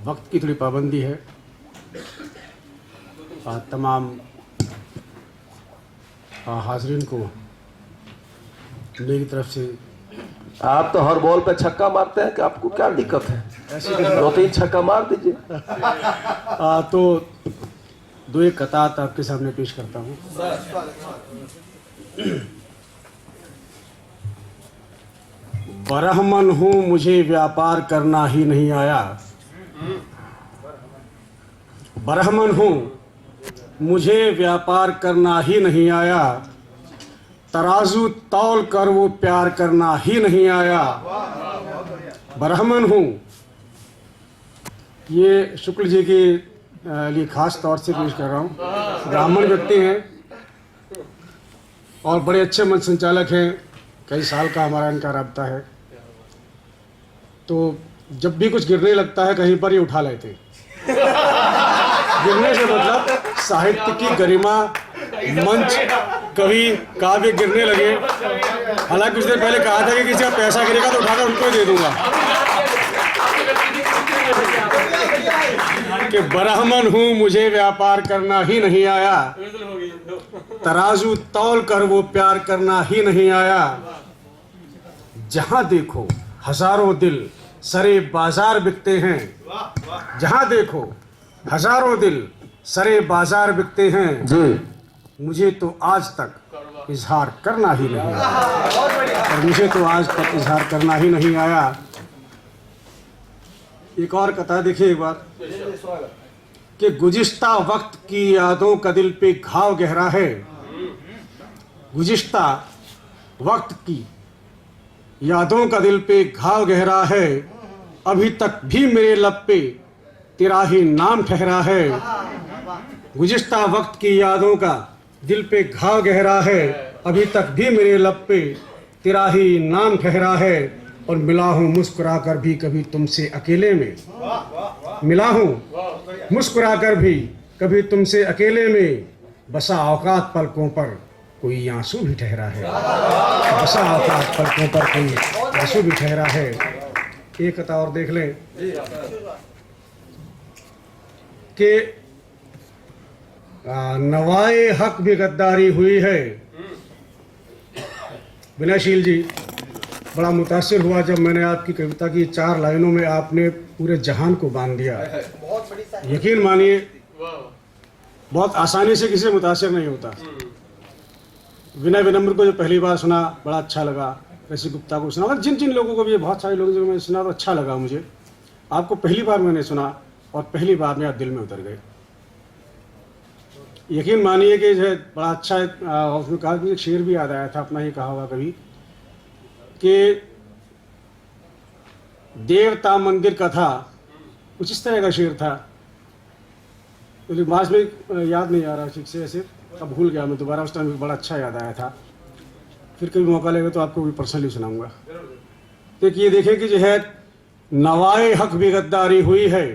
वक्त की थोड़ी पाबंदी है। तमाम हाज़रीन को मेरी तरफ से। आप तो हर बॉल पे छक्का मारते हैं कि आपको क्या दिक्कत है? ऐसे 2-3 छक्का मार दीजिए। तो दो एक कतात आपके सामने पेश करता हूँ। ब्राह्मण हूँ, मुझे व्यापार करना ही नहीं आया। ब्राह्मण हूँ, मुझे व्यापार करना ही नहीं आया। तराजू तौल कर वो प्यार करना ही नहीं आया। ब्राह्मण हूँ, ये शुक्ल जी के लिए खास तौर से पेश कर रहा हूँ। ब्राह्मण व्यक्ति हैं और बड़े अच्छे मंच संचालक हैं। कई साल का हमारा इनका राब्ता है। तो जब भी कुछ गिरने लगता है कहीं पर ये उठा लेते। गिरने से मतलब साहित्य की गरिमा, मंच, कवि, काव्य गिरने लगे। हालांकि कुछ देर पहले कहा था कि किसी का पैसा गिरेगा तो उठाकर उनको ही दे दूंगा। कि ब्राह्मण हूँ, मुझे व्यापार करना ही नहीं आया। तराजू तौल कर वो प्यार करना ही नहीं आया। जहां देखो हजारों दिल सरे बाजार बिकते हैं। जहां देखो हजारों दिल सरे बाजार बिकते हैं जी। मुझे तो आज तक इजहार करना ही नहीं आया। और मुझे तो आज तक इजहार करना ही नहीं आया। एक और कथा देखिए एक बार कि गुज़िश्ता वक्त की यादों का दिल पे घाव गहरा है। गुज़िश्ता वक्त की यादों का दिल पे घाव गहरा है। अभी तक भी मेरे लब पे तेरा ही नाम ठहरा है। गुज़िश्ता वक्त की यादों का दिल पे घाव गहरा है। अभी तक भी मेरे लब पे तेरा ही नाम ठहरा है। और मिला हूँ मुस्कुरा कर भी कभी तुमसे अकेले में। मिला हूँ मुस्कुरा कर भी कभी तुमसे अकेले में। बसा औकात पलकों पर कोई आंसू भी ठहरा है। बसा औकात पलकों पर कोई आंसू भी ठहरा है। एक कथा और देख लें कि नवाए हक भी गद्दारी हुई है। विनयशील जी, बड़ा मुतासिर हुआ जब मैंने आपकी कविता की 4 लाइनों में आपने पूरे जहान को बांध दिया। यकीन मानिए बहुत आसानी से किसी मुतासिर नहीं होता। विनय विनम्र को जो पहली बार सुना बड़ा अच्छा लगा। ऋषि गुप्ता को सुना, जिन जिन लोगों को भी, बहुत सारे लोगों को मैंने सुना तो अच्छा लगा मुझे। आपको पहली बार मैंने सुना और पहली बार में आप दिल में उतर गए। यकीन मानिए कि जो है बड़ा अच्छा है। उसमें कहा कि एक शेर भी याद आया था, अपना ही कहा हुआ कभी, कि देवता मंदिर का था, कुछ इस तरह का शेर था। तो मास में याद नहीं आ रहा ठीक से, ऐसे अब भूल गया मैं दोबारा। उस टाइम बड़ा अच्छा याद आया था। फिर कभी मौका लगेगा तो आपको भी पर्सनली सुनाऊंगा। तो ये देखें कि जो है नवाए हक भी गद्दारी हुई है,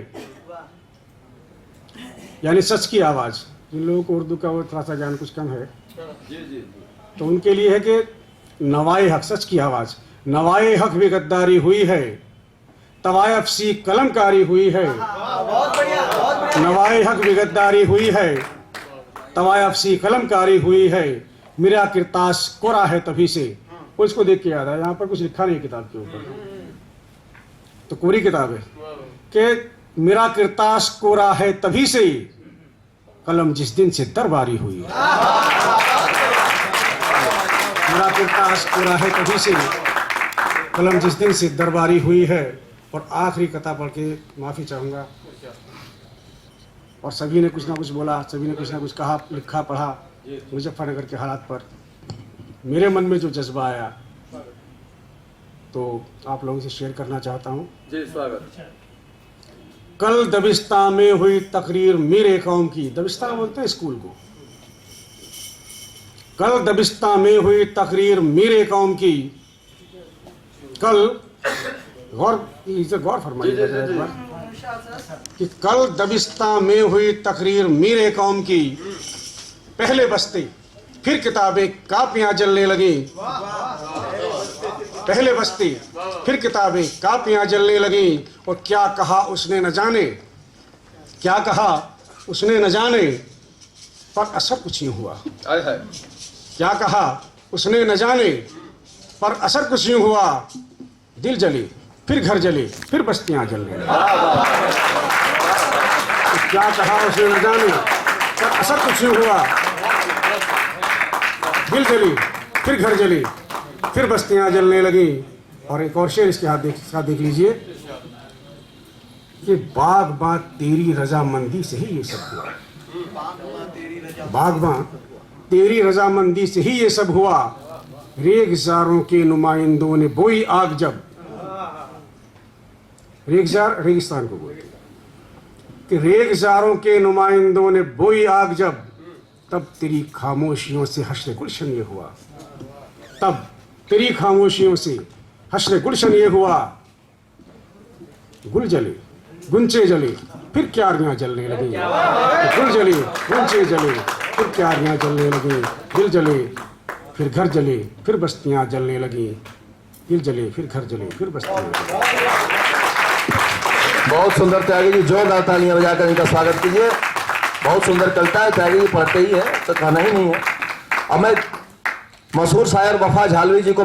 यानी सच की आवाज़। जिन लोगों को उर्दू का वो थोड़ा सा ज्ञान कुछ कम है तो उनके लिए है कि नवाए हक, सच की आवाज़। नवाए हक भी गद्दारी हुई है, तवायफ सी कलमकारी हुई है। नवाए हक भी गद्दारी हुई है, तवायफ सी कलमकारी हुई है। मेरा किरतास कोरा है तभी से। उसको देख के याद है, यहाँ पर कुछ लिखा नहीं किताब के ऊपर, तो कोरी किताब है कि मेरा किरतास कोरा है तभी से, कलम जिस दिन से दरबारी हुई। मेरा किरतास कोरा है तभी से, कलम जिस दिन से दरबारी हुई है। और आखिरी कथा पढ़ के माफ़ी चाहूँगा। और सभी ने कुछ ना कुछ बोला, सभी ने कुछ ना कुछ कहा, लिखा, पढ़ा। मुजफ्फरनगर के हालात पर मेरे मन में जो जज्बा आया तो आप लोगों से शेयर करना चाहता हूँ। जी, स्वागत। कल दबिस्ता में हुई तकरीर मेरे कौम की। दबिस्ता बोलते हैं स्कूल को। कल दबिस्ता में हुई तकरीर मेरे कौम की। कल गौर फरमाइएगा एक बार कि कल दबिस्ता में हुई तकरीर मेरे कौम की। पहले बस्ते फिर किताबें कापियां जलने लगी। पहले बस्ती फिर किताबें कापियां जलने लगी। और क्या कहा उसने न जाने, क्या कहा उसने न जाने, पर असर कुछ नहीं हुआ। क्या कहा उसने न जाने, पर असर कुछ नहीं हुआ। दिल जले फिर घर जले फिर बस्तियां जलने लगी। क्या कहा उसने न जाने, पर असर कुछ नहीं हुआ। दिल जली फिर घर जली फिर बस्तियां जलने लगी। और एक और शेर इसके साथ देख लीजिए कि बागबां तेरी रजामंदी से ही ये सब हुआ। बागबां तेरी रजामंदी से ही ये सब हुआ। रेगिजारों के नुमाइंदों ने बोई आग जब, रेगिजार रेगिस्तान को बोलते कि रेगिजारों के नुमाइंदों ने बोई आग जब, तब तेरी खामोशियों से हश्र गुलशन ये हुआ। तब तेरी खामोशियों से हश्र गुलशन ये हुआ। गुल जले गुंचे जले फिर क्यारियां जलने लगी। गुल जले गुंचे जले फिर क्यारियां जलने लगी। दिल जले फिर घर जले फिर बस्तियां जलने लगी। दिल जले फिर घर जले फिर बस्तियां जलने लगी। बहुत सुंदर त्यागी जी, जोरदार तालियां बजाकर इनका स्वागत कीजिए। बहुत सुंदर कविता है, त्यागी जी पढ़ते ही है तो कहना ही नहीं है। अब मैं मशहूर शायर वफा झालवी जी को